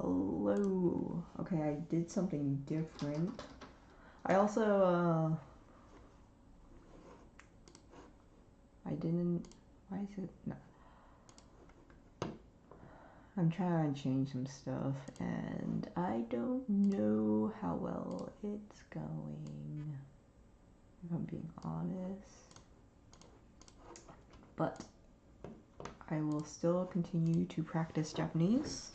Hello. Okay, I did something different. I also, I didn't, why is it, no. I'm trying to change some stuff and I don't know how well it's going, if I'm being honest. But I will still continue to practice Japanese.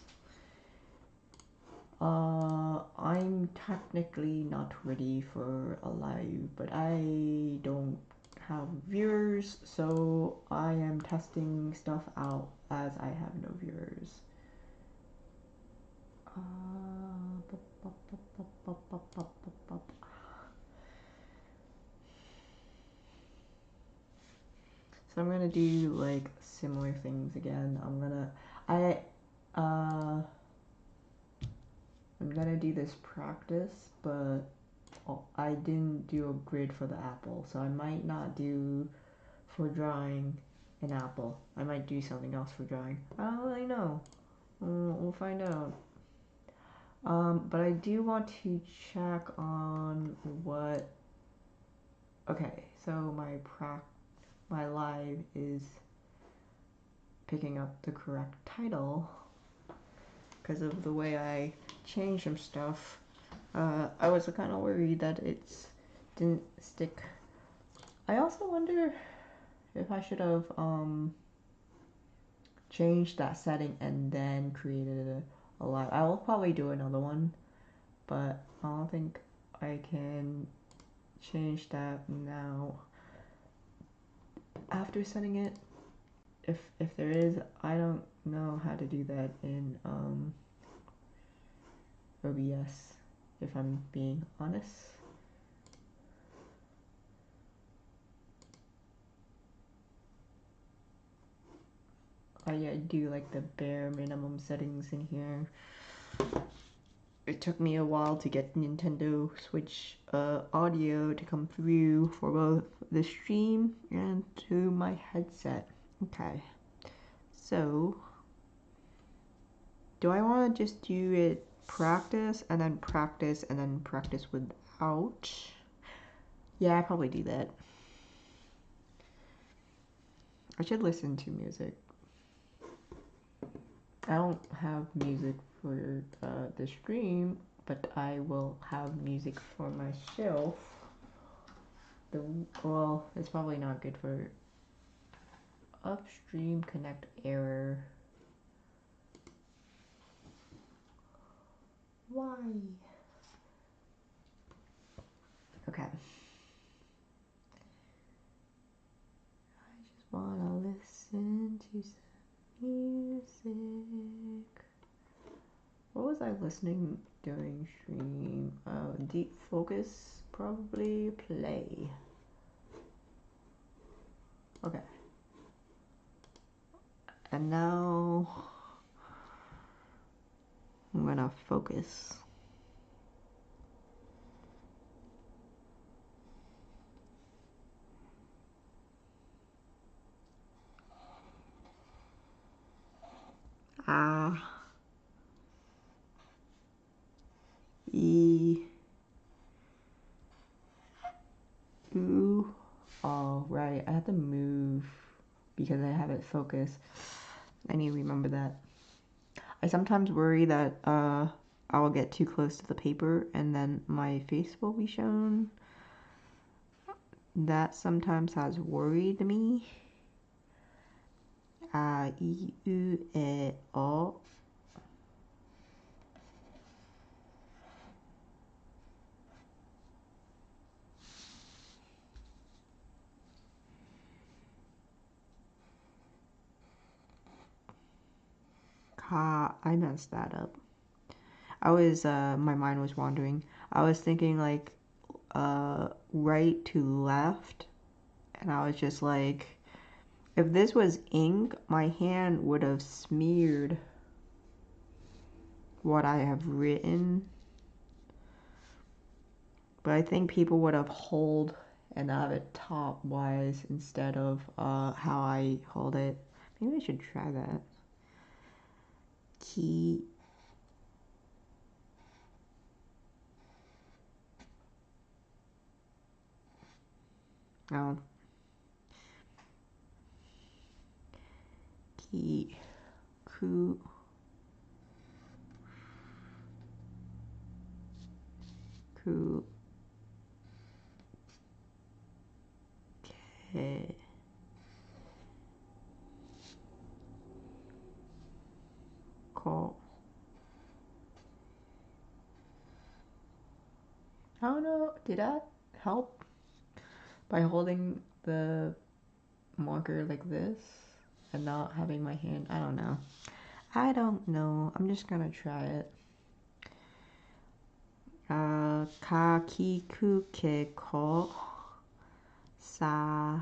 I'm technically not ready for a live, but I don't have viewers, so I am testing stuff out as I have no viewers. So I'm gonna do like similar things again. I'm gonna do this practice, but I didn't do a grid for the apple, so I might not do for drawing an apple. I might do something else for drawing. I don't really know. We'll find out. But I do want to check on what. Okay, so my live is picking up the correct title because of the way I changed some stuff. I was kind of worried that it didn't stick. I also wonder if I should have changed that setting and then created a live. I will probably do another one, but I don't think I can change that now after setting it. If there is, I don't know how to do that in OBS, if I'm being honest. I do like the bare minimum settings in here. It took me a while to get Nintendo Switch audio to come through for both the stream and to my headset. Okay, so do I want to just do it practice and then practice and then practice without? Yeah, I probably do that. I should listen to music. I don't have music for the stream, but I will have music for myself. Well, it's probably not good for upstream connect error. Why? Okay. I just wanna listen to some music. What was I listening during stream? Deep Focus, probably play. Okay. And now I'm gonna focus. E, U. Oh, right. I have to move because I have it focused. I need to remember that. I sometimes worry that I will get too close to the paper and then my face will be shown. That sometimes has worried me. I, U, E, O. Ka. I messed that up. My mind was wandering. I was thinking like right to left, and I was just like, if this was ink, my hand would have smeared what I have written. But I think people would have hold and have it top wise instead of how I hold it. Maybe I should try that. Key. Oh. Ki. Ku. Ku. Ke. Ko. I don't know. Did that help? By holding the marker like this and not having my hand. I don't know. I don't know. I'm just gonna try it. Ka ki ku ke ko sa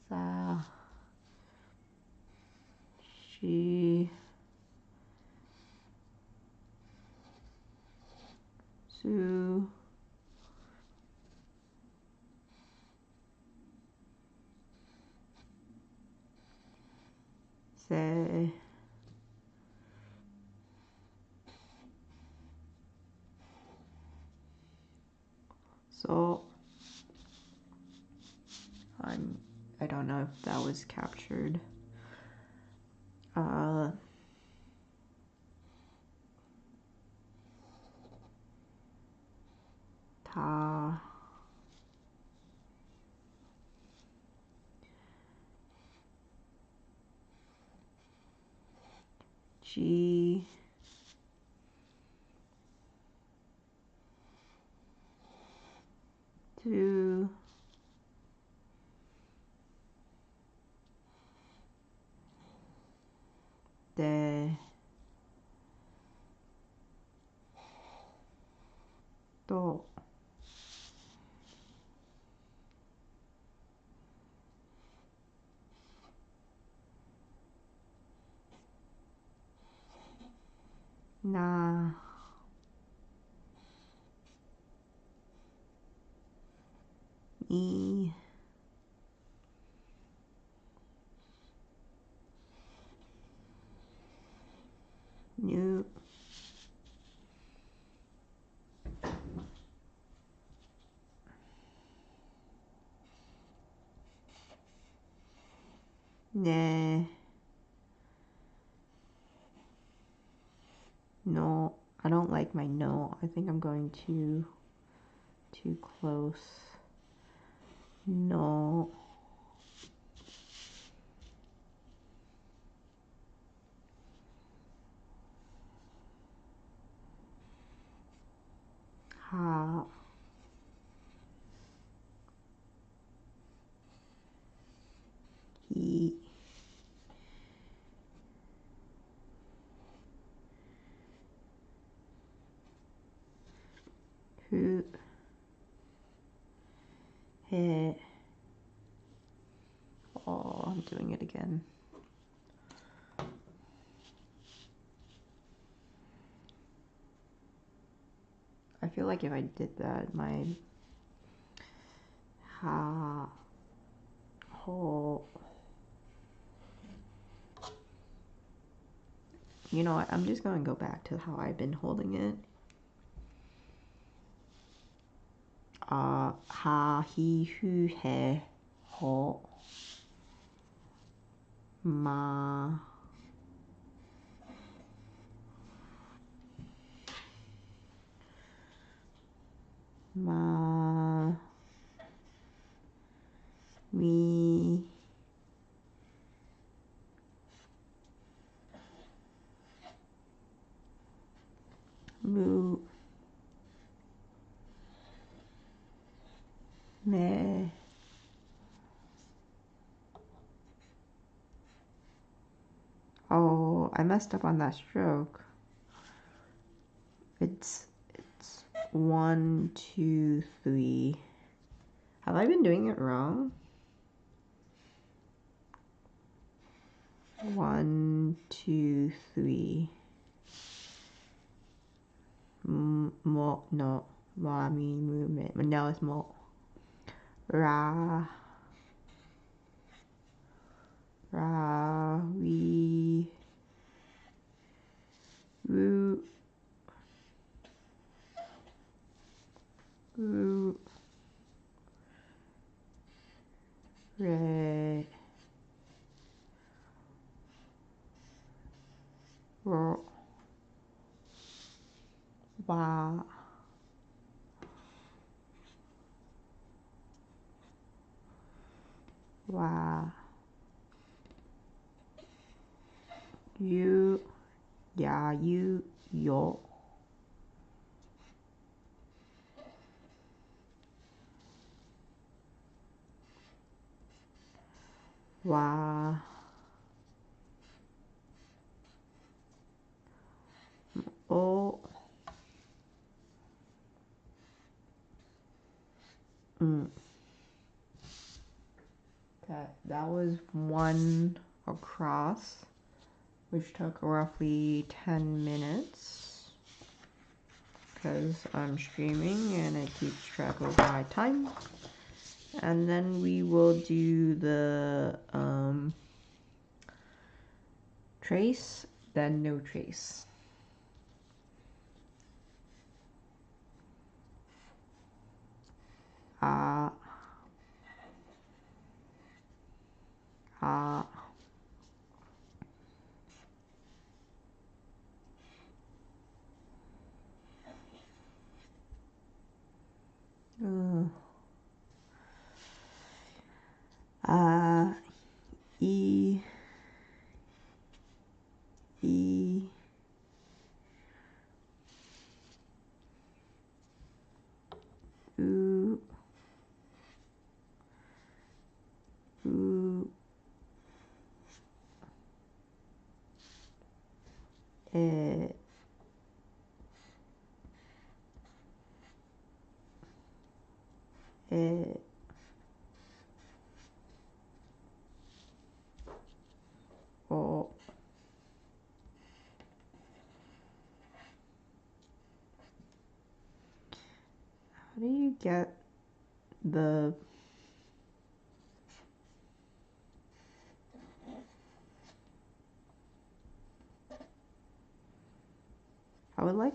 sa shi su se so. I don't know if that was captured. Ta ji tu de to na ni nu ne no. I don't like my no. I think I'm going too close. No. Ha. He. Who. He. Oh, I'm doing it again. I feel like if I did that, my ha, ho. You know what? I'm just going to go back to how I've been holding it. Ha, he, hu, he, ho, ma, ma, mi, mu, me. Oh, I messed up on that stroke. It's 1, 2, 3. Have I been doing it wrong? 1, 2, 3. Mo, no. Ma, mi, mu, me. No, it's mo. Ra. Ra, we, ru, U, re, ro, wa, wa, yu, ya, yu, yo, wa, o, Okay, that was one across, which took roughly 10 minutes because I'm streaming and it keeps track of my time. And then we will do the trace, then no trace. Ah, ah. E, E, U, U, E, E, O. How do you get the I would like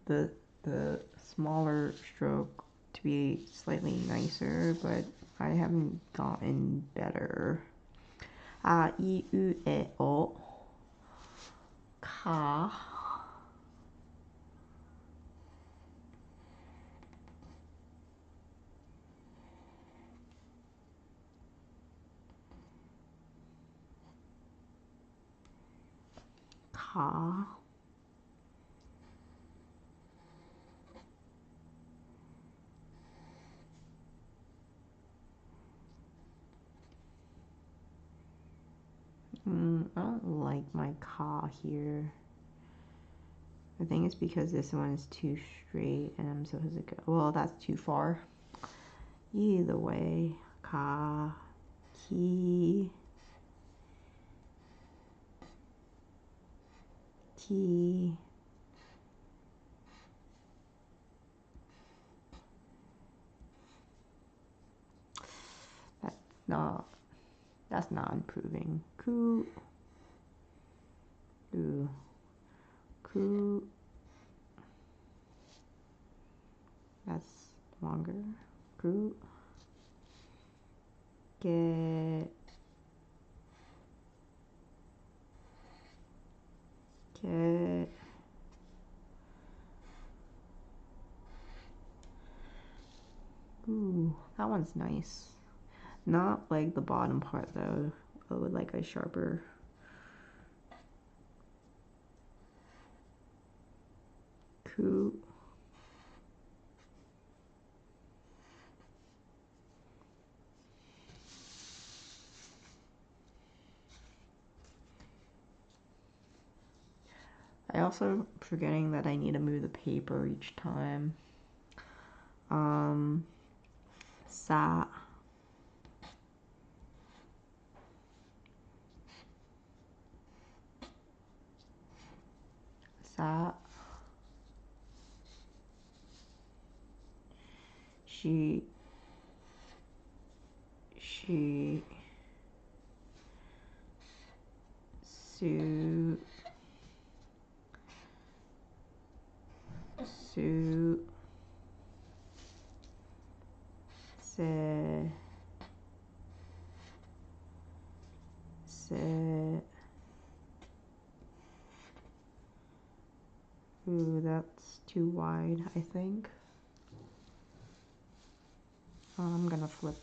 the smaller stroke to be slightly nicer, but I haven't gotten better. I, U, E, O. Ka. Ka. I don't like my ka here. I think it's because this one is too straight and I'm supposed to go. Well, that's too far. Either way, ka, ki, ki. That's not improving. Ku, u, ku. That's longer. Ku, get, get. Ooh, that one's nice. Not like the bottom part though. I would like a sharper. Ku. I also forgetting that I need to move the paper each time. Sa. Sa. She. She. Su. Su. Se. Ooh, that's too wide, I think. I'm gonna flip.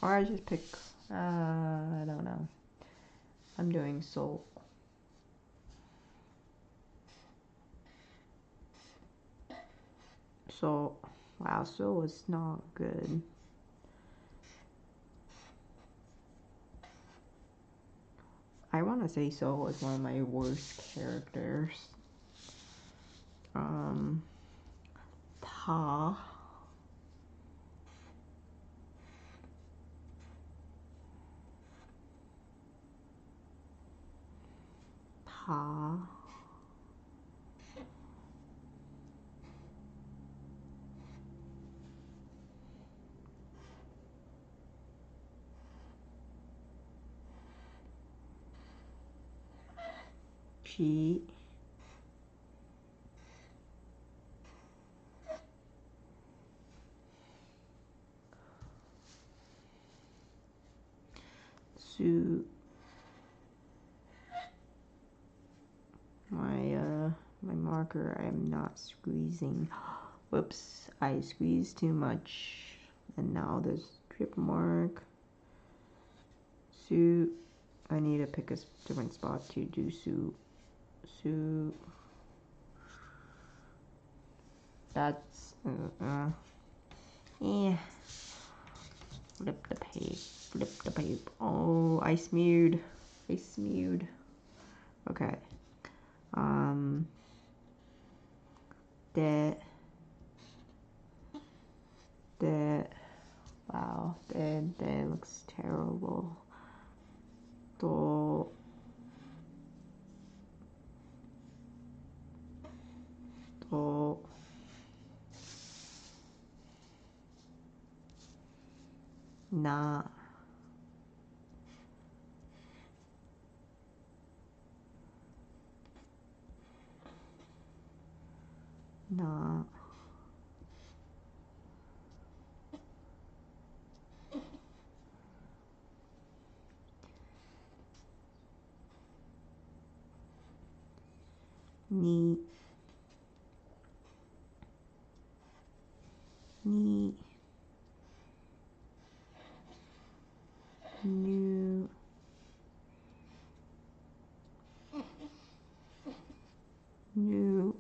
Or I just pick, I don't know. I'm doing so. So, wow, so is not good. I want to say So was one of my worst characters. Ta. Ta. Chi. Su. My marker, I am not squeezing. Whoops, I squeezed too much. And now there's drip mark. Su. I need to pick a different spot to do Su. Su. That's, yeah. Flip the page, flip the page. Oh, I smeared. Okay. That. Wow, that looks terrible. Do. Na. Ni. New.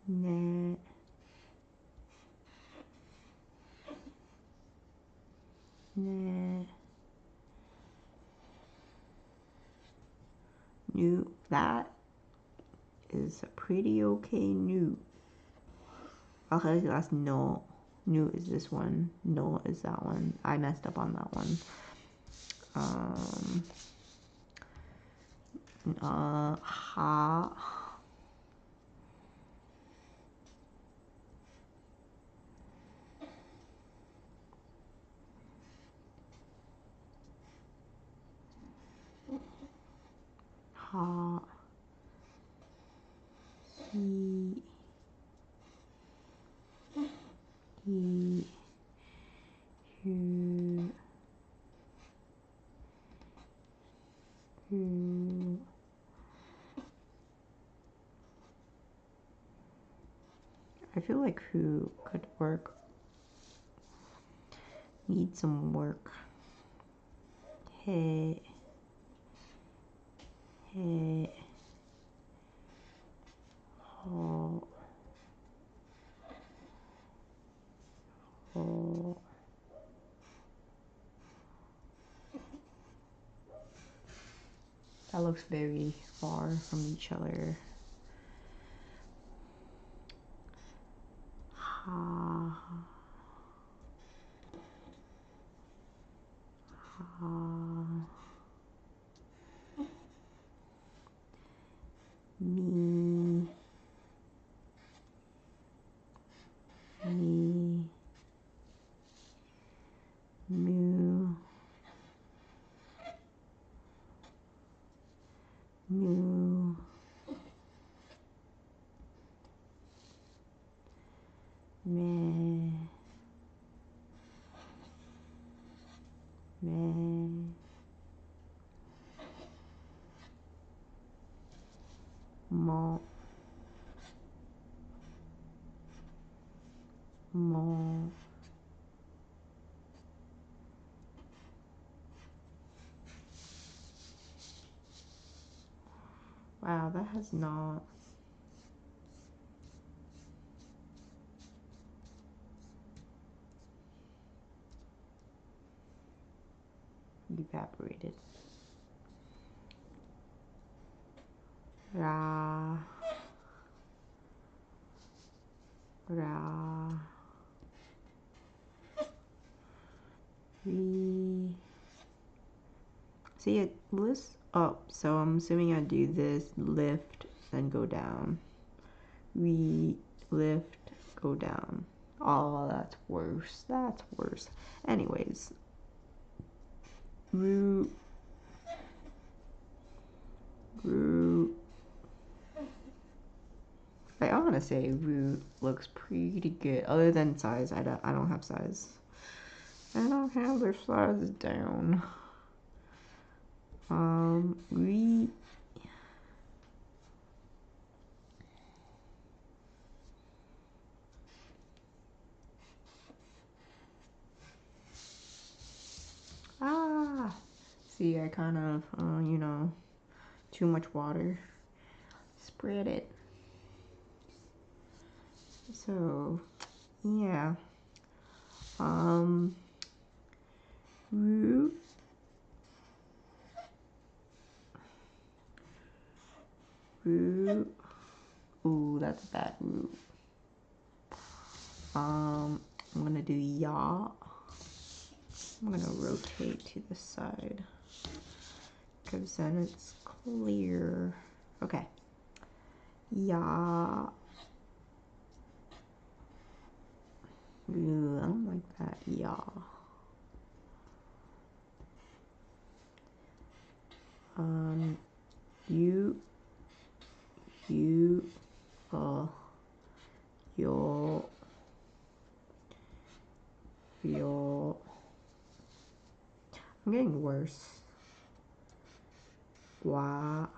Ne. New. That is a pretty okay new. Okay, that's no. New is this one. No is that one. I messed up on that one. Ha. Ha. He. He. Who. Who. I feel like who could work. Need some work. Hey. Hey. Oh. Oh. That looks very far from each other. Ha. Ha. Me. Me. Mu. Mo. Mo. Wow, that has not. Evaporated. Ra. Ra. Re. See, it lifts up, so I'm assuming I do this, lift, then go down. Re, lift, go down. Oh, that's worse. That's worse. Anyways. Root. Root. I want to say root looks pretty good. Other than size, I don't have size. I don't have their size down. Re. Ah. See, I kind of, you know, too much water. Spread it. So, yeah. Root. Root. Ooh, that's a bad root. I'm gonna do ya. I'm gonna rotate to the side because then it's clear. Okay. Ya. Ooh, I don't like that. Ya. You. Yo. I'm getting worse. Wow.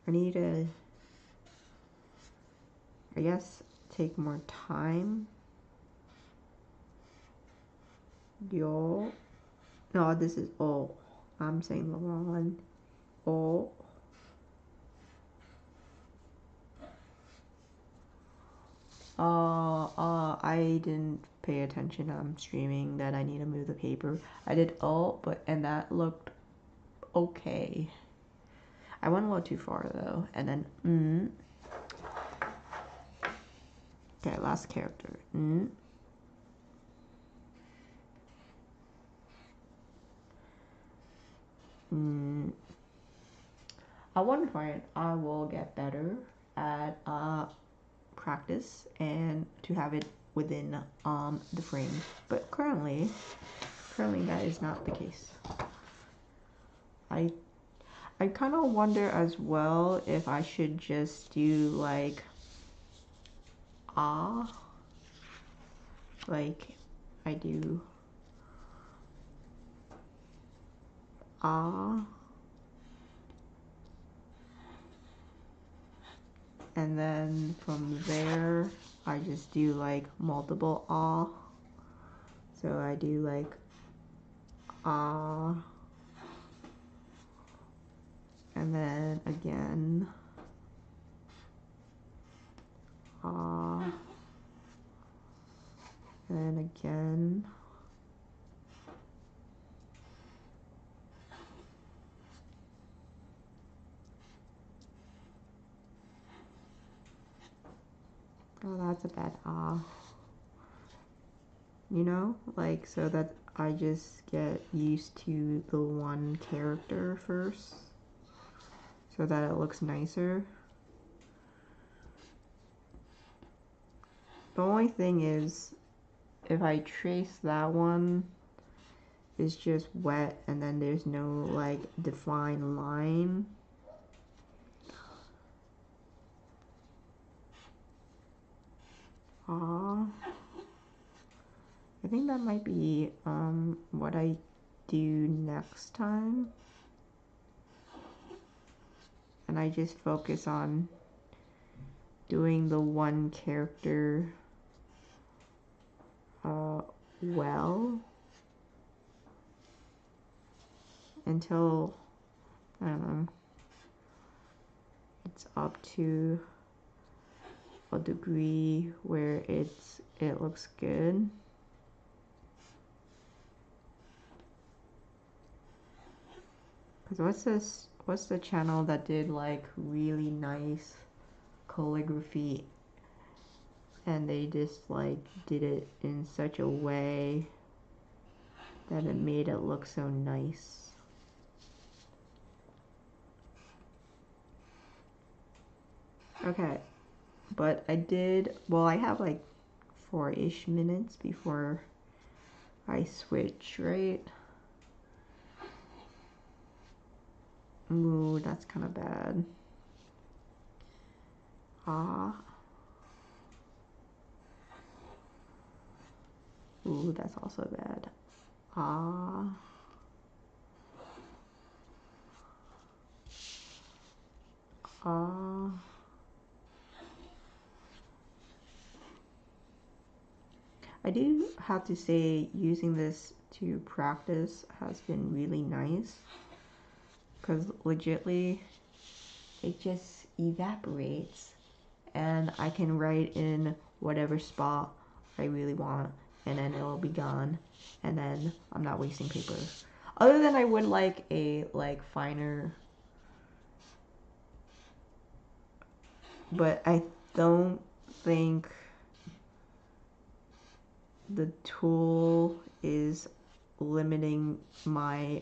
I need to, I guess, take more time. Yo. No, this is oh. I'm saying the wrong one. Oh. I didn't pay attention. I'm streaming that I need to move the paper. I did and that looked okay. I went a little too far though. And then Okay, last character. At one point, I will get better at practice and to have it within the frame. But currently that is not the case. I kind of wonder as well if I should just do like like I do and then from there I just do like multiple so I do like and then again and then again oh, that's a bad you know, like so that I just get used to the one character first so that it looks nicer. The only thing is if I trace that one, it's just wet and then there's no like defined line. I think that might be what I do next time. and I just focus on doing the one character well until, I don't know, it's up to a degree where it looks good. Because what's the channel that did like really nice calligraphy and they just like did it in such a way that it made it look so nice? Okay, but I have like 4-ish minutes before I switch, right? Ooh, that's kind of bad. Ooh, that's also bad. I do have to say, using this to practice has been really nice, because legitly it just evaporates and I can write in whatever spot I really want and then it'll be gone, and then I'm not wasting paper. Other than I would like a finer, but I don't think the tool is limiting my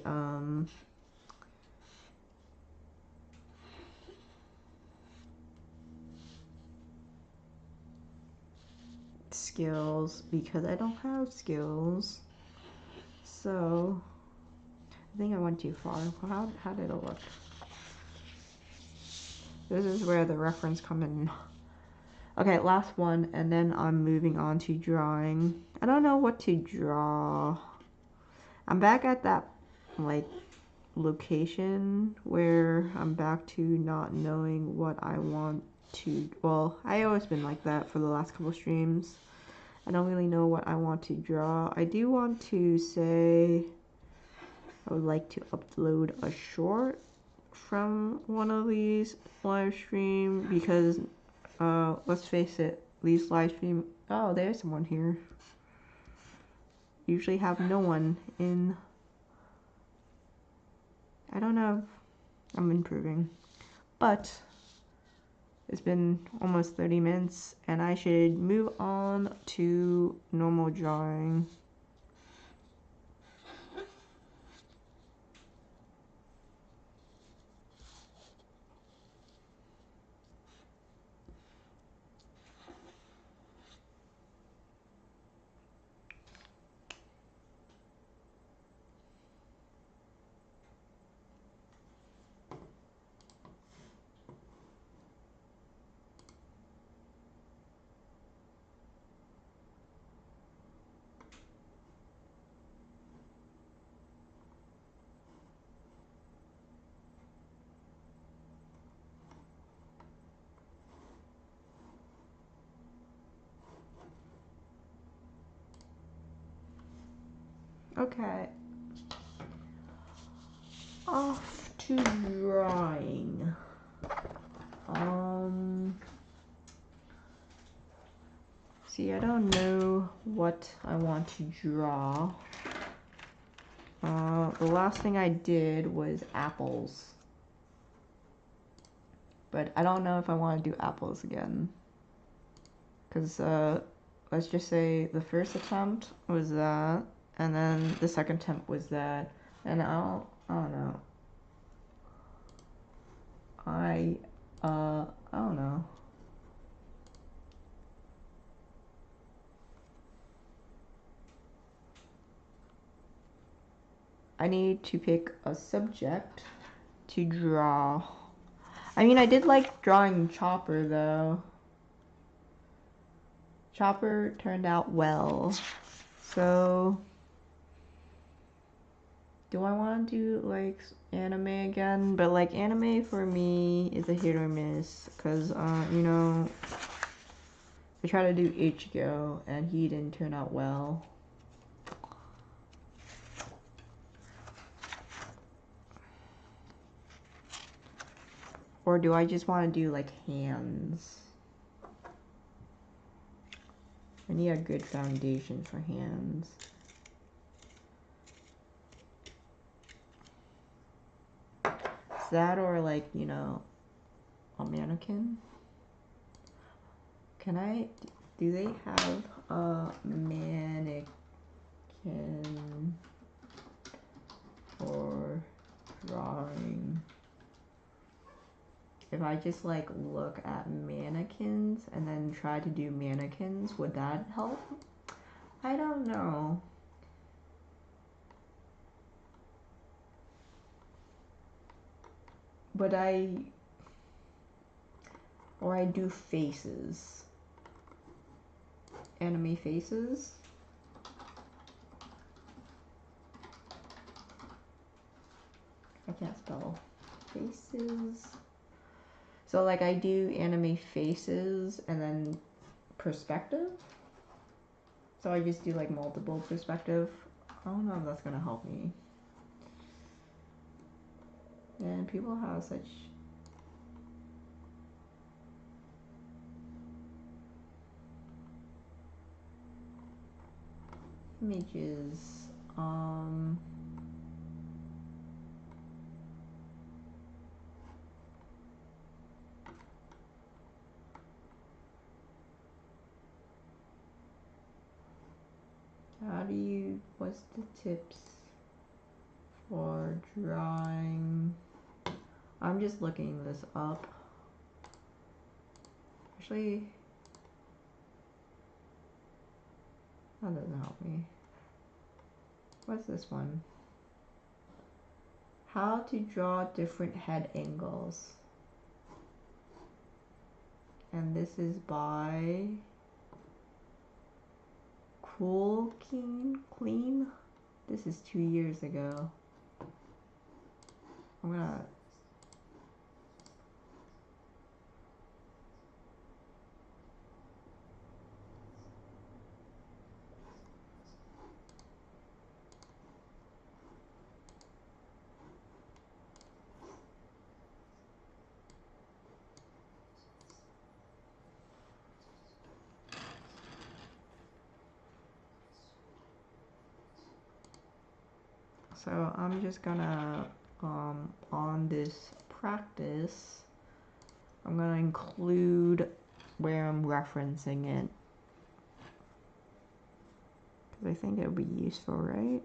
skills, because I don't have skills. So I think I went too far. How did it look? This is where the reference come in. Okay, last one, and then I'm moving on to drawing. I don't know what to draw. I'm back at that like location where I'm back to not knowing what I want to. Well, I always been like that for the last couple streams. I don't really know what I want to draw. I do want to say I would like to upload a short from one of these live stream, because let's face it, these live stream, oh, there's someone here, usually have no one in. I don't know, I'm improving, but it's been almost 30 minutes and I should move on to normal drawing. Okay, off to drawing. See, I don't know what I want to draw. The last thing I did was apples, but I don't know if I want to do apples again, because let's just say the first attempt was that, and then the second attempt was that, and I don't know. I don't know. I need to pick a subject to draw. I mean, I did like drawing Chopper though. Chopper turned out well. So do I want to do like anime again? But like anime for me is a hit or miss because you know, I tried to do Ichigo and he didn't turn out well. Or do I just want to do like hands? I need a good foundation for hands. Is that or like, you know, a mannequin? Can I, do they have a mannequin for drawing? If I just like look at mannequins and then try to do mannequins, would that help? I don't know. But or I do faces. Anime faces. I can't spell faces. So like I do anime faces and then perspective. So I just do like multiple perspective. I don't know if that's gonna help me. And people have such images. How do you, what's the tips for drawing? I'm just looking this up. Actually, that doesn't help me. What's this one? How to draw different head angles. And this is by Cool Clean. This is 2 years ago. I'm gonna. So I'm just gonna, on this practice, I'm gonna include where I'm referencing it. Because I think it would be useful, right?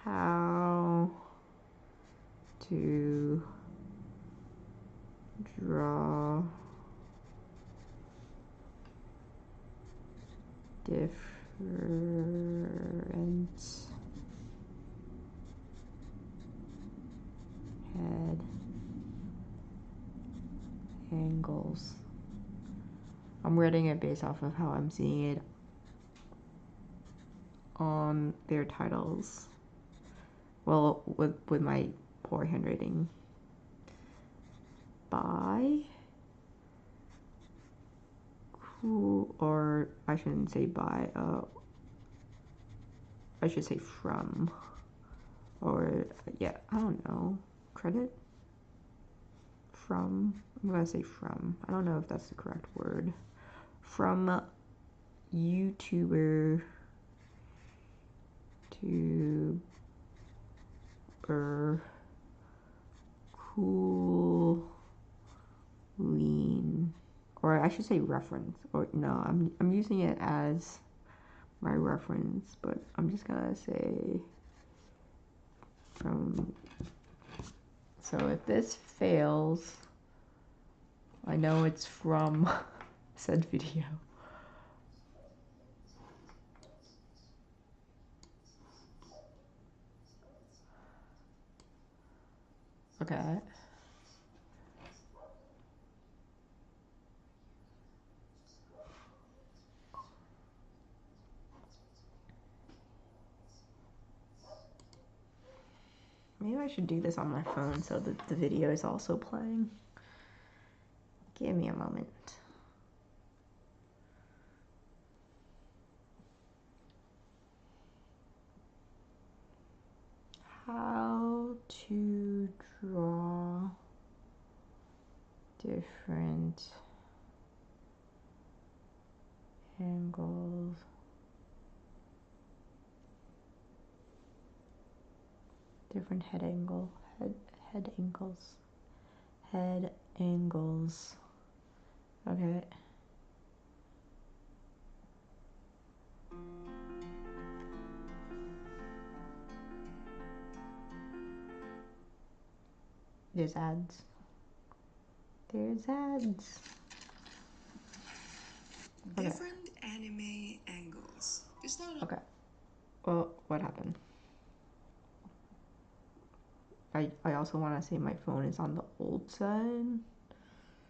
How to draw different head angles. I'm reading it based off of how I'm seeing it on their titles. Well, with my poor handwriting. By who, or I shouldn't say by, I should say from, or yeah, I don't know, credit? From, I'm gonna say from, I don't know if that's the correct word. From YouTuber to cool lean, or I should say reference, or no, I'm using it as my reference, but I'm just gonna say from. So if this fails, I know it's from said video. Okay. Maybe I should do this on my phone so that the video is also playing. Give me a moment. How to draw different angles. Different head angles. Okay. There's ads. Different anime angles. It's not okay. Well, what happened? I also want to say my phone is on the old side.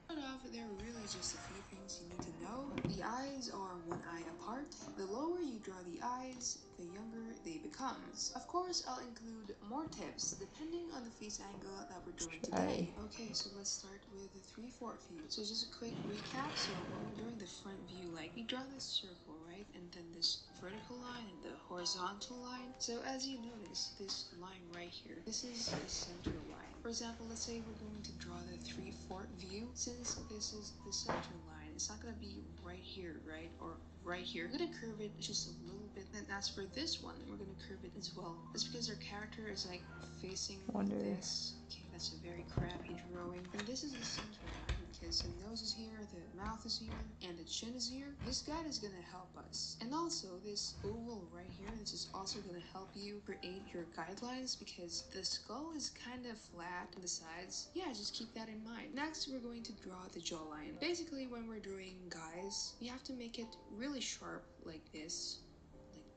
There are really just a few things you need to know. The eyes are one eye apart. The lower you draw the eyes, the younger they become. Of course, I'll include more tips depending on the face angle that we're doing today. Okay, so let's start with the 3/4 view. So just a quick recap. So when we're doing the front view, like we draw this circle, right? And then this vertical line and the horizontal line. So as you notice, this line right here, this is the center line. For example, let's say we're going to draw the 3/4 view. Since this is the center line, it's not going to be right here, right? Or right here. We're going to curve it just a little bit. And as for this one, we're going to curve it as well. That's because our character is like facing this. Okay, that's a very crappy drawing. And this is the center line because the nose is here, the mouth is here, and the chin is here. This guide is going to help us. And also this oval right here, this is also going to help you create your guidelines because the skull is kind of flat on the sides. Yeah, just keep that in mind. Next, we're going to draw the jawline. Basically, when we're drawing guys, you have to make it really sharp like this.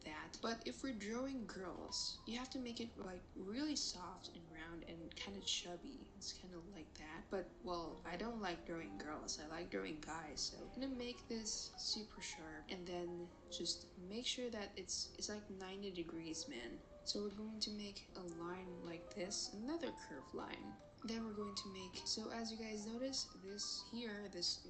That. But if we're drawing girls, you have to make it like really soft and round and kind of chubby. It's kind of like that. But well, I don't like drawing girls. I like drawing guys. So I'm gonna make this super sharp and then just make sure that it's like 90 degrees, man. So we're going to make a line like this, another curved line. Then we're going to make, so as you guys notice, this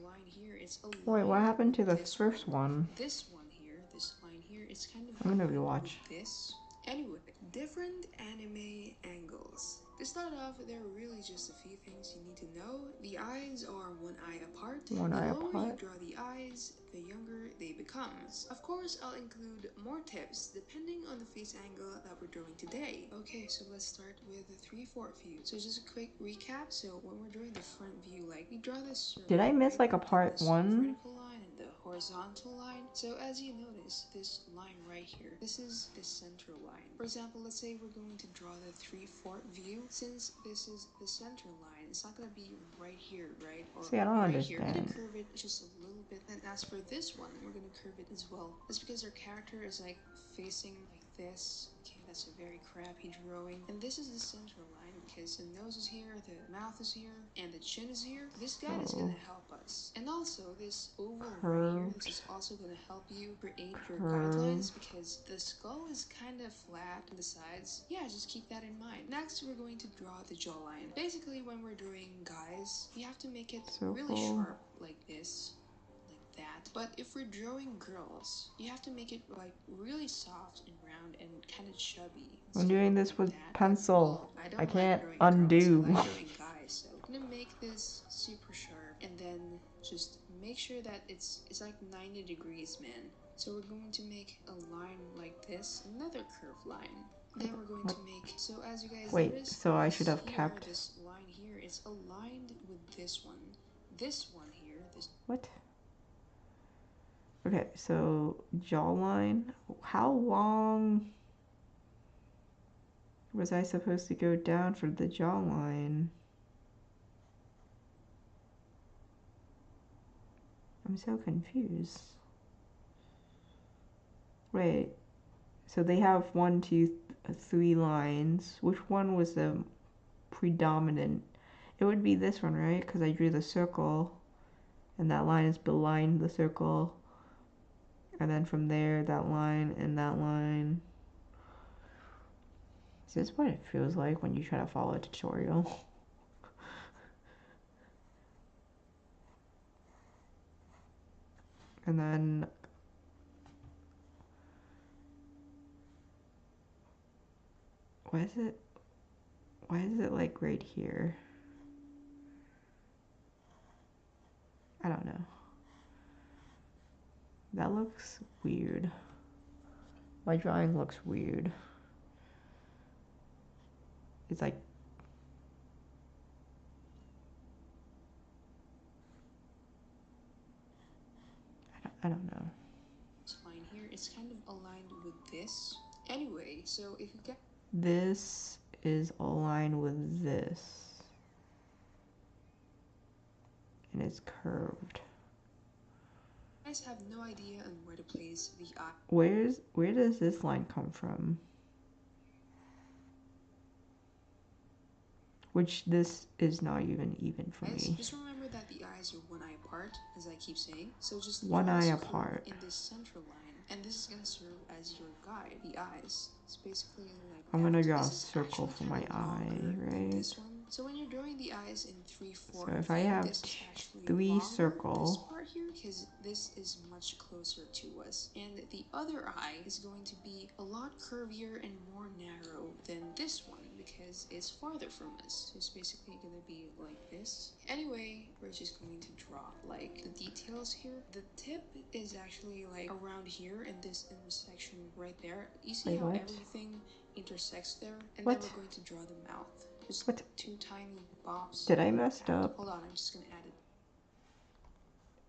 line here, it's a line. Wait, what happened to the first one? This one here, this line here, it's kind of I'm gonna rewatch this. Anyway, different anime angles. To start off, there are really just a few things you need to know. The eyes are one eye apart. The lower you draw the eyes, the younger they become. Of course, I'll include more tips depending on the face angle that we're drawing today. Okay, so let's start with the 3/4 view. So just a quick recap. So when we're drawing the front view, like we draw this circle. Did I miss like a part 1? Vertical line and the horizontal line. So as you notice, this line right here, this is the center line. For example, let's say we're going to draw the 3/4 view. Since this is the center line, it's not going to be right here, right? Or see, I don't understand. We're going to curve it just a little bit. And as for this one, we're going to curve it as well. That's because our character is like facing like this. Okay, that's a very crappy drawing. And this is the center line because the nose is here, the mouth is here, and the chin is here. This guide is going to help us. And also this oval right here, this is also going to help you create your guidelines because the skull is kind of flat on the sides. Yeah, just keep that in mind. Next, we're going to draw the jawline. Basically, when we're drawing guys, you have to make it really sharp like this. That. But if we're drawing girls, you have to make it like really soft and round and kind of chubby. I'm doing this with pencil. Well, I can't undo. I like drawing guys, so I'm gonna make this super sharp and then just make sure that it's like 90 degrees, man. So we're going to make a line like this, another curved line. Then we're going to make, so as you guys notice, so I should have kept this line here. It's aligned with this one. This one here. What? Okay, so jawline. How long was I supposed to go down for the jawline? I'm so confused. Wait, so they have 1, 2, 3 lines. Which one was the predominant? It would be this one, right? Because I drew the circle, and that line is behind the circle. And then from there, that line and that line. Is this what it feels like when you try to follow a tutorial? And then why is it like right here? I don't know. That looks weird. My drawing looks weird. It's like I don't know. This line here is kind of aligned with this. Anyway, so if you get this is aligned with this. And it's curved. You guys have no idea on where to place the eye. Where does this line come from? Which this is not even for me. Just remember that the eyes are one eye apart, as I keep saying. So just one eye apart in this central line, and this is gonna serve as your guide. The eyes. It's basically like I'm gonna draw a circle for my eye, right? This one. So when you're drawing the eyes in 3, 4, so if I have 3 circles, this part here, because this is much closer to us, and the other eye is going to be a lot curvier and more narrow than this one because it's farther from us. So it's basically gonna be like this. Anyway, we're just going to draw like the details here. The tip is actually like around here in this intersection right there. You see how everything intersects there? And then we're going to draw the mouth. Just 2 tiny bobs. Did I mess up? Hold on, I'm just gonna add it.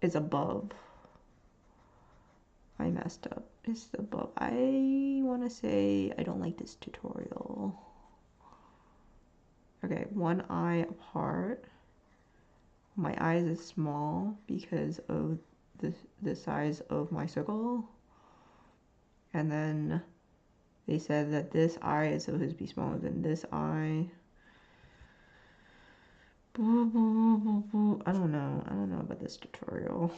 It's above. I messed up. It's above. I want to say I don't like this tutorial. Okay, one eye apart. My eyes is small because of the size of my circle. And then they said that this eye is supposed to be smaller than this eye. I don't know. I don't know about this tutorial.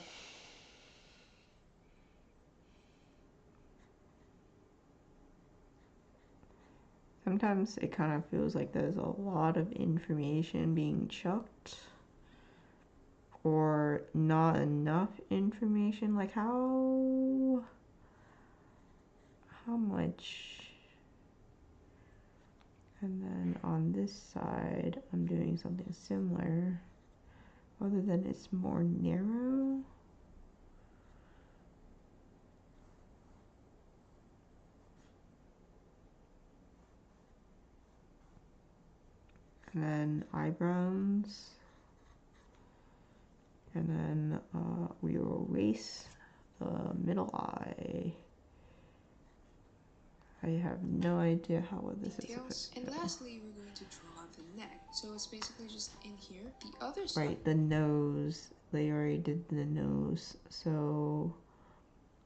Sometimes it kind of feels like there's a lot of information being chucked or not enough information. Like how much? And then on this side, I'm doing something similar, other than it's more narrow. And then eyebrows. And then we will erase the middle eye. I have no idea how this is supposed to go. And lastly, we're going to draw the neck. So it's basically just in here. The other side. Right, the nose. They already did the nose. So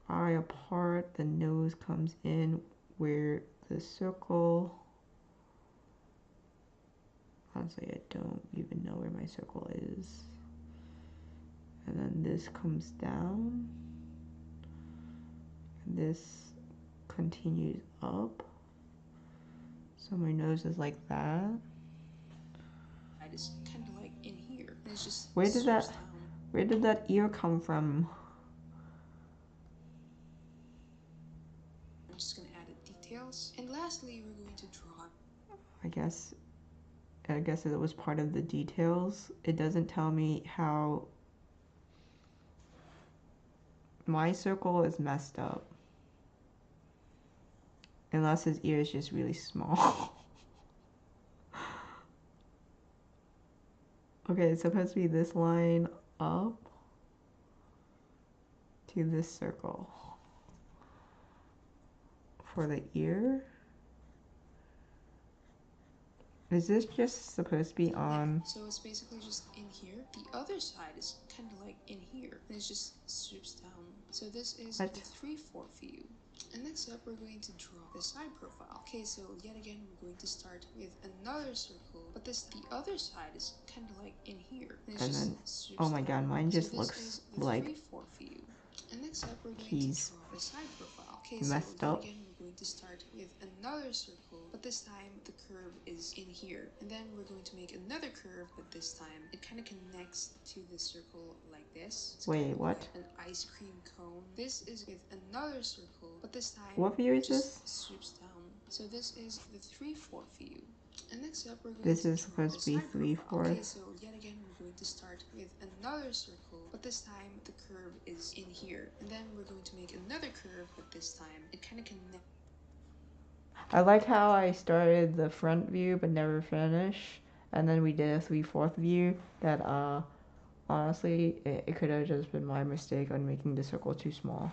eye apart, the nose comes in where the circle. Honestly, I don't even know where my circle is. And then this comes down. And this continues up. So my nose is like that. It is kind of like in here. It's just where did that ear come from? I'm just gonna add the details. And lastly, we're going to draw. I guess it was part of the details. It doesn't tell me how my circle is messed up. Unless his ear is just really small. Okay, it's supposed to be this line up to this circle for the ear. Is this just supposed to be on? So it's basically just in here. The other side is kind of like in here. And it just strips down. So this is the 3/4 view. And next up, we're going to draw the side profile. Okay, so yet again, we're going to start with another circle. But the other side is kind of like in here. And then, oh my god, mine just looks like 3/4 view. And next up, we're going he's to draw the side profile. Okay, messed up. Again, we're going to start with another circle, but this time the curve is in here. And then we're going to make another curve, but this time it kind of connects to the circle like this. It's Wait, kind of what? like an ice cream cone. This is with another circle, but this time What view is just this? swoops down. So this is the 3/4 view. And next up, we're going This to is draw supposed the to be side profile. 3/4. Okay, so yet again, we're going to start with another circle, but this time the curve is in here. And then we're going to make another curve, but this time it kind of connects. I like how I started the front view but never finished, and then we did a 3/4 view that honestly it could have just been my mistake on making the circle too small.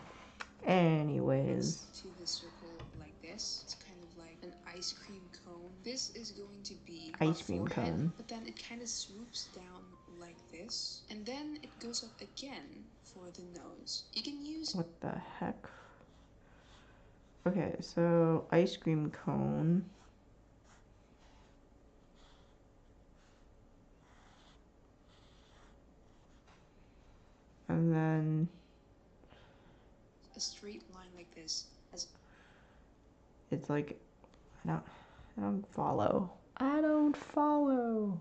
Anyways, To the circle like this. It's kind of like an ice cream cone. This is going to be ice cream cone. but then it kind of swoops down like this, and then it goes up again for the nose. You can use. What the heck? Okay, so ice cream cone. And then A straight line like this. It's like I don't follow. I don't follow.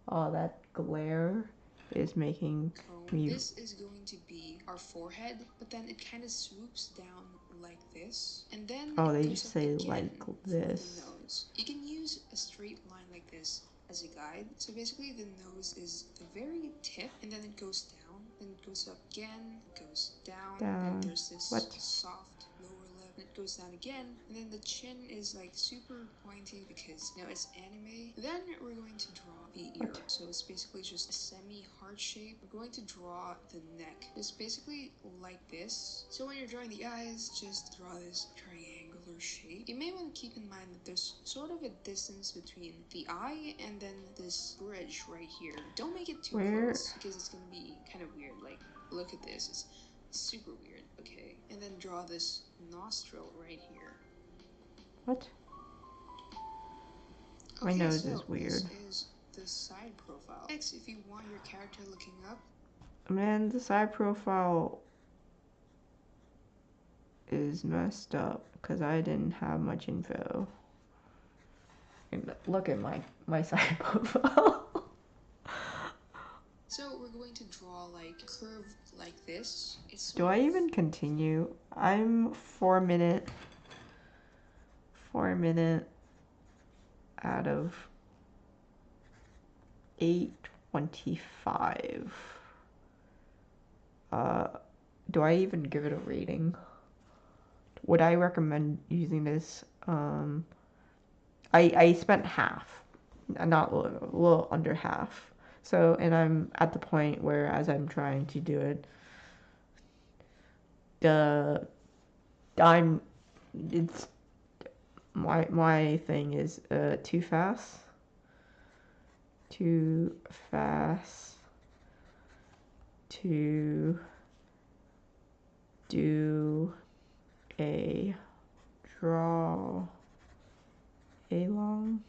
Oh, that glare is making me. This is going to be our forehead, but then it kind of swoops down like this, and then they just say like this. The nose. You can use a straight line like this as a guide. So basically, the nose is the very tip, and then it goes down, then it goes up again, it goes down. And there's this soft lower lip, and it goes down again, and then the chin is like super pointy because it's anime. Then we're going to draw the ear. So it's basically just a semi-heart shape. We're going to draw the neck. It's basically like this. So when you're drawing the eyes, just draw this triangular shape. You may want to keep in mind that there's sort of a distance between the eye and then this bridge right here. Don't make it too close because it's going to be kind of weird. Like, look at this. It's super weird. Okay. And then draw this nostril right here. What? My nose is weird. This is the side profile. Next, if you want your character looking up. Man, the side profile is messed up because I didn't have much info. Look at my side profile. So we're going to draw like a curve like this. Do I even continue? I'm 4 minute out of 8:25. Do I even give it a rating? Would I recommend using this? I spent half, not a little under half. So, and I'm at the point where as I'm trying to do it, it's my thing is too fast to do a draw a long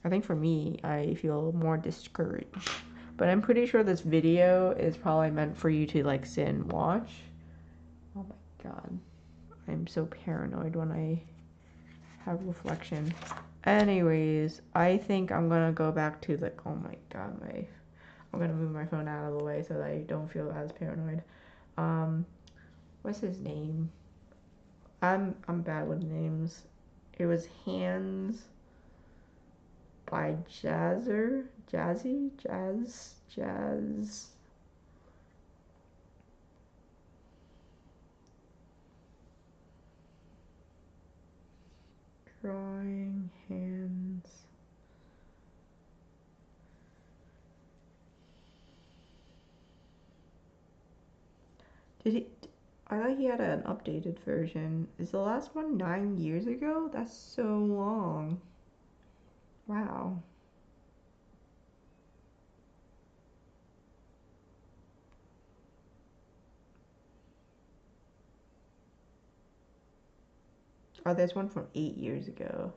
I think for me, I feel more discouraged. But I'm pretty sure this video is probably meant for you to like sit and watch. Oh my god. I'm so paranoid when I have reflection. Anyways, I think I'm gonna go back to the, oh my god, I'm gonna move my phone out of the way so that I don't feel as paranoid. What's his name? I'm bad with names. It was Hands by Jazz. Drawing hands. I thought he had an updated version. Is the last one 9 years ago? That's so long. Wow. Oh, there's one from 8 years ago.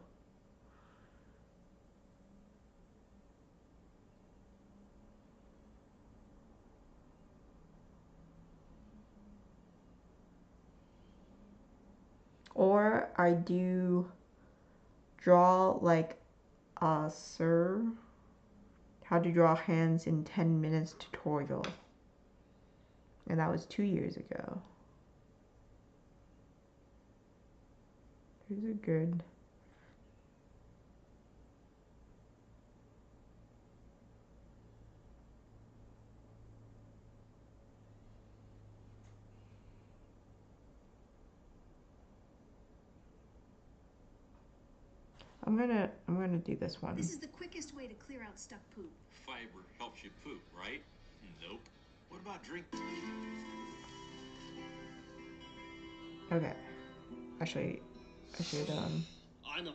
Or I do draw like a how to draw hands in 10 minutes tutorial. And that was 2 years ago. These are good. I'm gonna do this one. This is the quickest way to clear out stuck poop. Fiber helps you poop, right? Nope. What about drink? Okay. Actually, I should I know.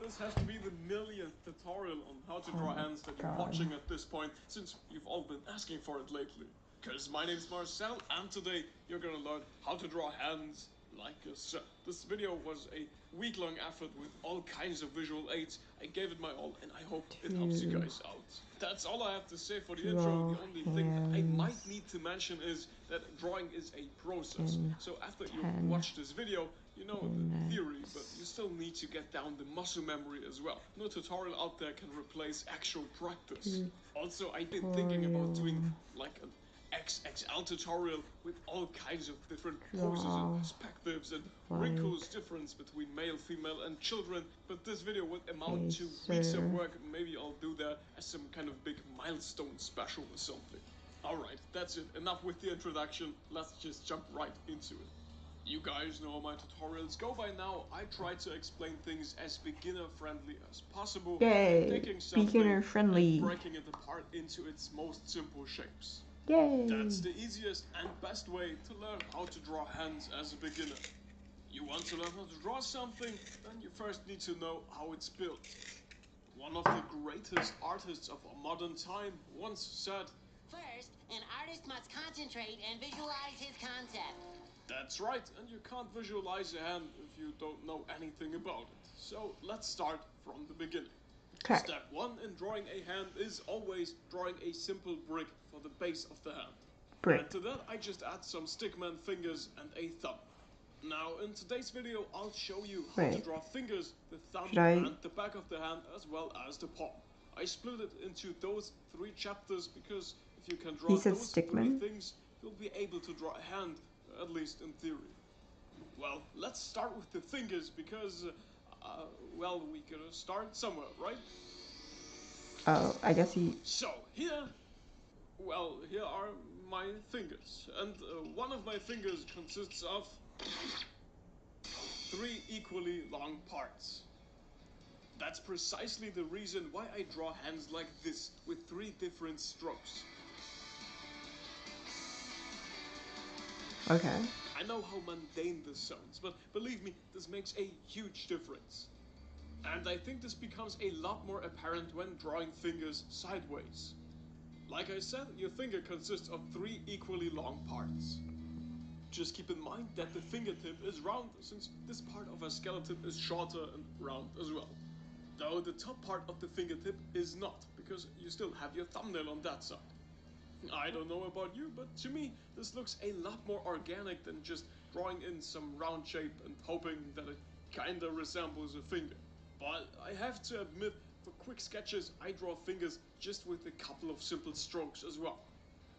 This has to be the millionth tutorial on how to draw hands that you're watching at this point, since you've all been asking for it lately. Cause my name's Marcel, and today you're gonna learn how to draw hands like so. This video was a week-long effort with all kinds of visual aids. I gave it my all, and I hope it helps you guys out. That's all I have to say for the intro. The only thing that I might need to mention is that drawing is a process. So after you watch this video, you know the theory, but you still need to get down the muscle memory as well. No tutorial out there can replace actual practice. Also, I've been thinking about doing like an XXL tutorial with all kinds of different poses and perspectives and wrinkles difference between male, female and children, but this video would amount to weeks of work. Maybe I'll do that as some kind of big milestone special or something. Alright, that's it. Enough with the introduction. Let's just jump right into it. You guys know how my tutorials go by now. I try to explain things as beginner friendly as possible. Yay! Taking something Beginner friendly. and breaking it apart into its most simple shapes. Yay! That's the easiest and best way to learn how to draw hands as a beginner. You want to learn how to draw something, then you first need to know how it's built. One of the greatest artists of our modern time once said, "First, an artist must concentrate and visualize his concept." That's right, and you can't visualize a hand if you don't know anything about it. So let's start from the beginning. Okay. Step 1 in drawing a hand is always drawing a simple brick for the base of the hand. Brick. And to that I just add some stickman fingers and a thumb. Now in today's video I'll show you how to draw fingers, the thumb and the back of the hand as well as the palm. I split it into those 3 chapters because if you can draw those 3 things, you'll be able to draw a hand, at least in theory. Well, let's start with the fingers because, well, we gotta start somewhere, right? Oh, I guess So, here are my fingers. And one of my fingers consists of 3 equally long parts. That's precisely the reason why I draw hands like this, with 3 different strokes. Okay. I know how mundane this sounds, but believe me, this makes a huge difference. And I think this becomes a lot more apparent when drawing fingers sideways. Like I said, your finger consists of 3 equally long parts. Just keep in mind that the fingertip is round, since this part of a skeleton is shorter and round as well. Though the top part of the fingertip is not, because you still have your thumbnail on that side. I don't know about you, but to me, this looks a lot more organic than just drawing in some round shape and hoping that it kinda resembles a finger. But I have to admit, for quick sketches, I draw fingers just with a couple of simple strokes as well.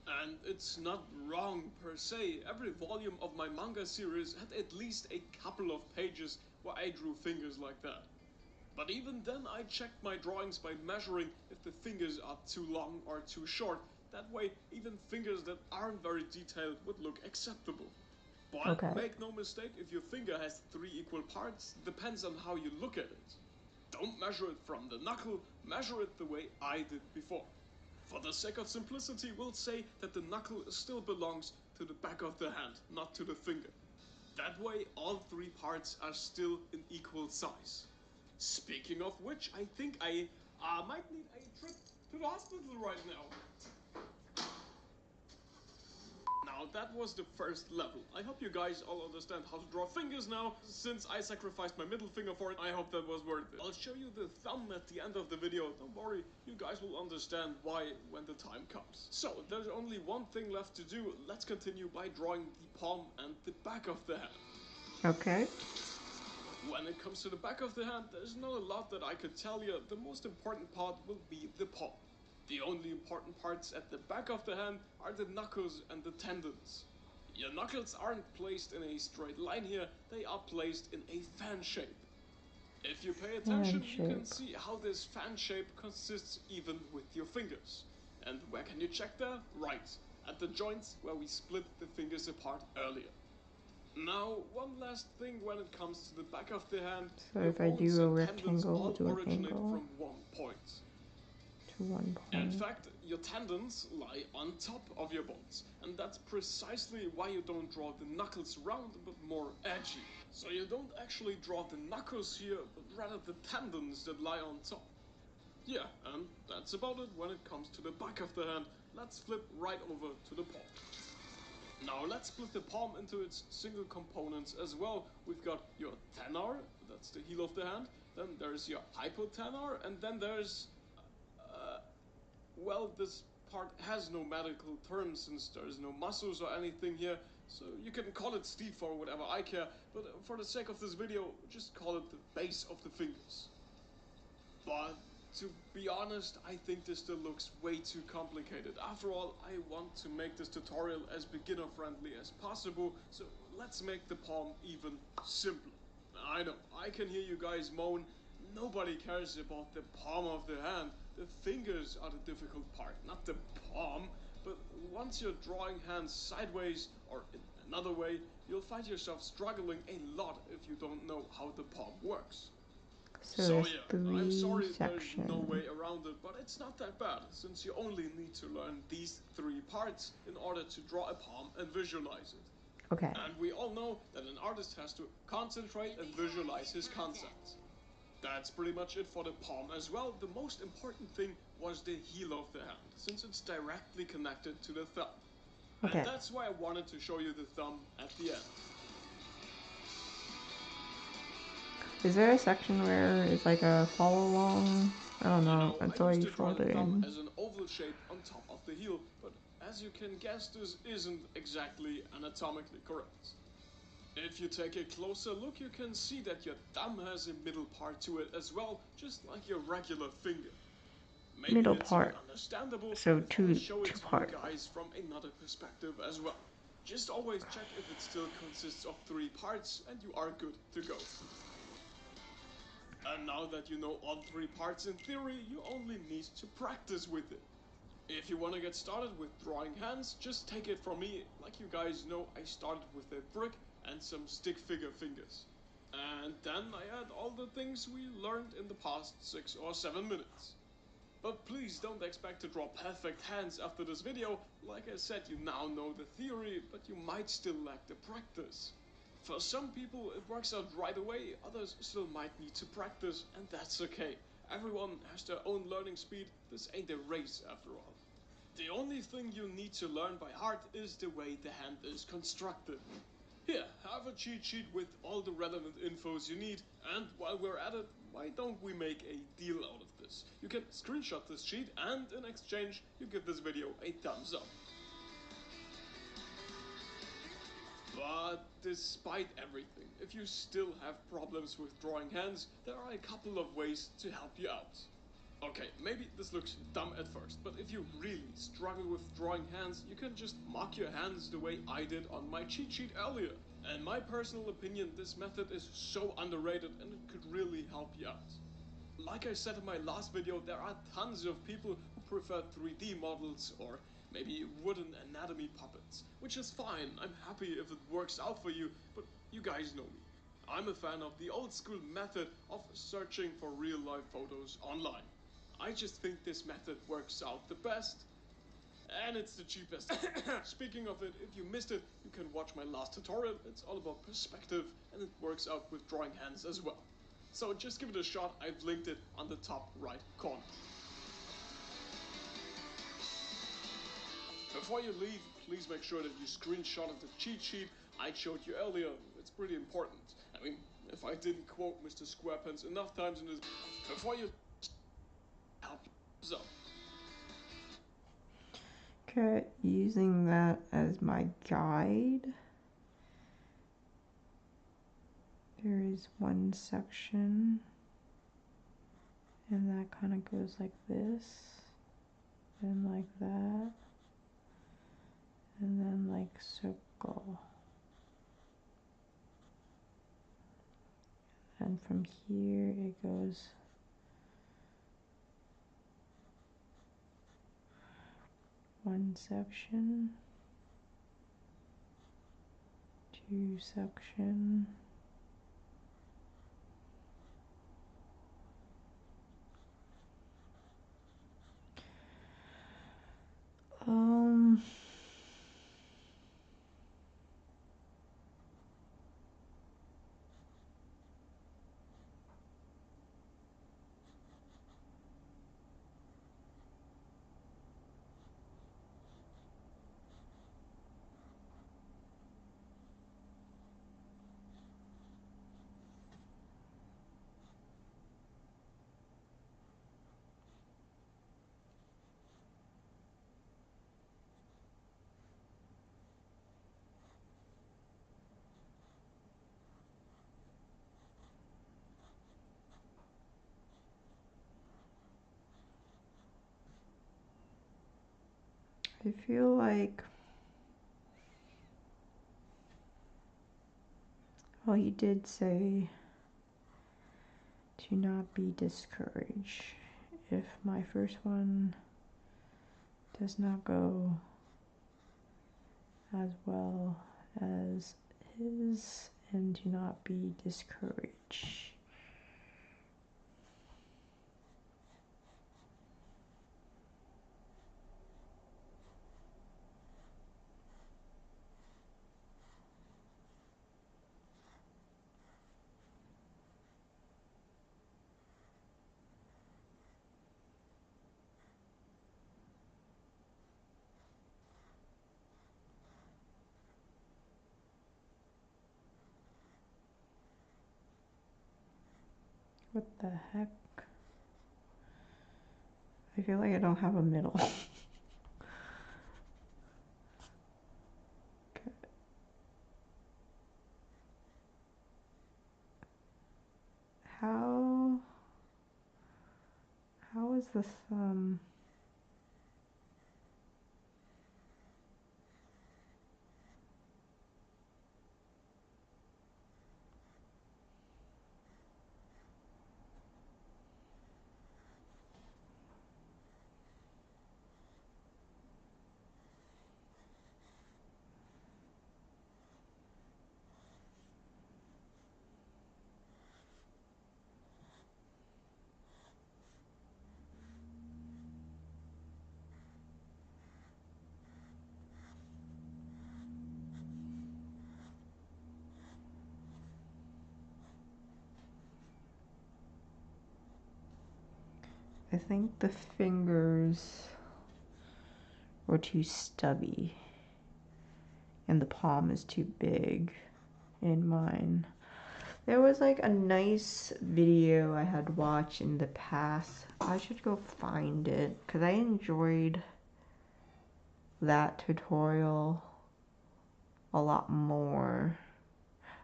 And it's not wrong per se. Every volume of my manga series had at least a couple of pages where I drew fingers like that. But even then, I checked my drawings by measuring if the fingers are too long or too short. That way, even fingers that aren't very detailed would look acceptable. But make no mistake, if your finger has 3 equal parts, depends on how you look at it. Don't measure it from the knuckle, measure it the way I did before. For the sake of simplicity, we'll say that the knuckle still belongs to the back of the hand, not to the finger. That way, all 3 parts are still in equal size. Speaking of which, I think I might need a trip to the hospital right now. Now that was the first level. I hope you guys all understand how to draw fingers now. Since I sacrificed my middle finger for it, I hope that was worth it. I'll show you the thumb at the end of the video. Don't worry, you guys will understand why when the time comes. So, there's only one thing left to do. Let's continue by drawing the palm and the back of the hand. Okay. When it comes to the back of the hand, there's not a lot that I could tell you. The most important part will be the palm. The only important parts at the back of the hand are the knuckles and the tendons. Your knuckles aren't placed in a straight line here, they are placed in a fan shape. If you pay attention, you can see how this fan shape consists even with your fingers. And where can you check that? Right, at the joints where we split the fingers apart earlier. Now, one last thing when it comes to the back of the hand. So if I do a rectangle to an angle, from one point. to one point. In fact, your tendons lie on top of your bones, and that's precisely why you don't draw the knuckles round, but more edgy. So you don't actually draw the knuckles here, but rather the tendons that lie on top. Yeah, and that's about it when it comes to the back of the hand. Let's flip right over to the palm. Now let's split the palm into its single components as well. We've got your tenar, that's the heel of the hand, then there's your hypotenar, and then there's... well, this part has no medical term since there's no muscles or anything here, so you can call it Steve or whatever, I care, but for the sake of this video, just call it the base of the fingers. But to be honest, I think this still looks way too complicated. After all, I want to make this tutorial as beginner friendly as possible, so let's make the palm even simpler. I know, I can hear you guys moan, nobody cares about the palm of the hand. The fingers are the difficult part, not the palm. But once you're drawing hands sideways or in another way, you'll find yourself struggling a lot if you don't know how the palm works. So yeah, I'm sorry sections. there's no way around it, but it's not that bad, since you only need to learn these 3 parts in order to draw a palm and visualize it. Okay. And we all know that an artist has to concentrate and visualize his concepts. That's pretty much it for the palm as well. The most important thing was the heel of the hand, since it's directly connected to the thumb. Okay. And that's why I wanted to show you the thumb at the end. Is there a section where it's like a follow along? I don't know. Until I you used to draw fold the it thumb in. as an oval shape on top of the heel, but as you can guess, this isn't exactly anatomically correct. If you take a closer look, you can see that your thumb has a middle part to it as well, just like your regular finger. Maybe Middle it's part. Understandable. So but two I'll show it to parts. you guys from another perspective as well. Just always check if it still consists of 3 parts, and you are good to go. And now that you know all 3 parts in theory, you only need to practice with it. If you want to get started with drawing hands, just take it from me. Like you guys know, I started with a brick and some stick figure fingers. And then I had all the things we learned in the past 6 or 7 minutes. But please don't expect to draw perfect hands after this video. Like I said, you now know the theory, but you might still lack the practice. For some people it works out right away, others still might need to practice, and that's okay. Everyone has their own learning speed, this ain't a race after all. The only thing you need to learn by heart is the way the hand is constructed. Here, have a cheat sheet with all the relevant infos you need, and while we're at it, why don't we make a deal out of this? You can screenshot this sheet, and in exchange, you give this video a thumbs up. But despite everything, if you still have problems with drawing hands, there are a couple of ways to help you out. Okay, maybe this looks dumb at first, but if you really struggle with drawing hands, you can just mark your hands the way I did on my cheat sheet earlier. In my personal opinion, this method is so underrated and it could really help you out. Like I said in my last video, there are tons of people who prefer 3D models or maybe wooden anatomy puppets, which is fine. I'm happy if it works out for you, but you guys know me. I'm a fan of the old school method of searching for real life photos online. I just think this method works out the best, and it's the cheapest. Speaking of it, if you missed it, you can watch my last tutorial. It's all about perspective, and it works out with drawing hands as well. So just give it a shot, I've linked it on the top right corner. Before you leave, please make sure that you screenshot the cheat sheet I showed you earlier. It's pretty important. I mean, if I didn't quote Mr. Squarepants enough times in this, before you help yourself. Okay, using that as my guide. there is one section, and that kind of goes like this, and like that, and then like circle. And from here it goes one section, two section, I feel like, well, he did say to not be discouraged. If my first one does not go as well as his, and do not be discouraged. What the heck? I feel like I don't have a middle. Okay. How is the thumb? I think the fingers were too stubby and the palm is too big in mine. There was like a nice video I had watched in the past. I should go find it because I enjoyed that tutorial a lot more.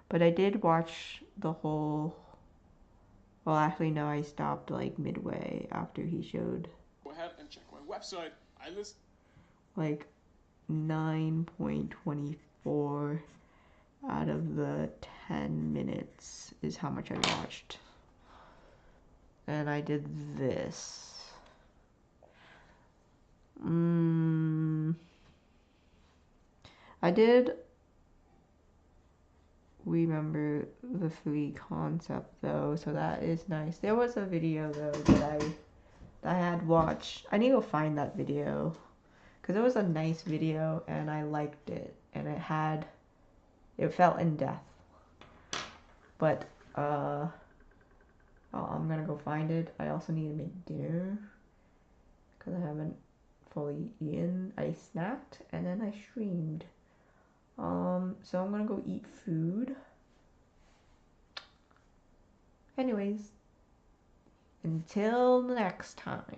But I did watch the whole, well actually no, I stopped like midway after he showed. Go ahead and check my website. I list Like 9.24 out of the 10 minutes is how much I watched. And I did this. I did remember the 3 concept though, so that is nice. There was a video though that I had watched. I need to find that video because it was a nice video and I liked it, and it felt in depth. But I'm gonna go find it. I also need to make dinner because I haven't fully eaten. I snacked and then I streamed. So I'm gonna go eat food. Anyways, until next time.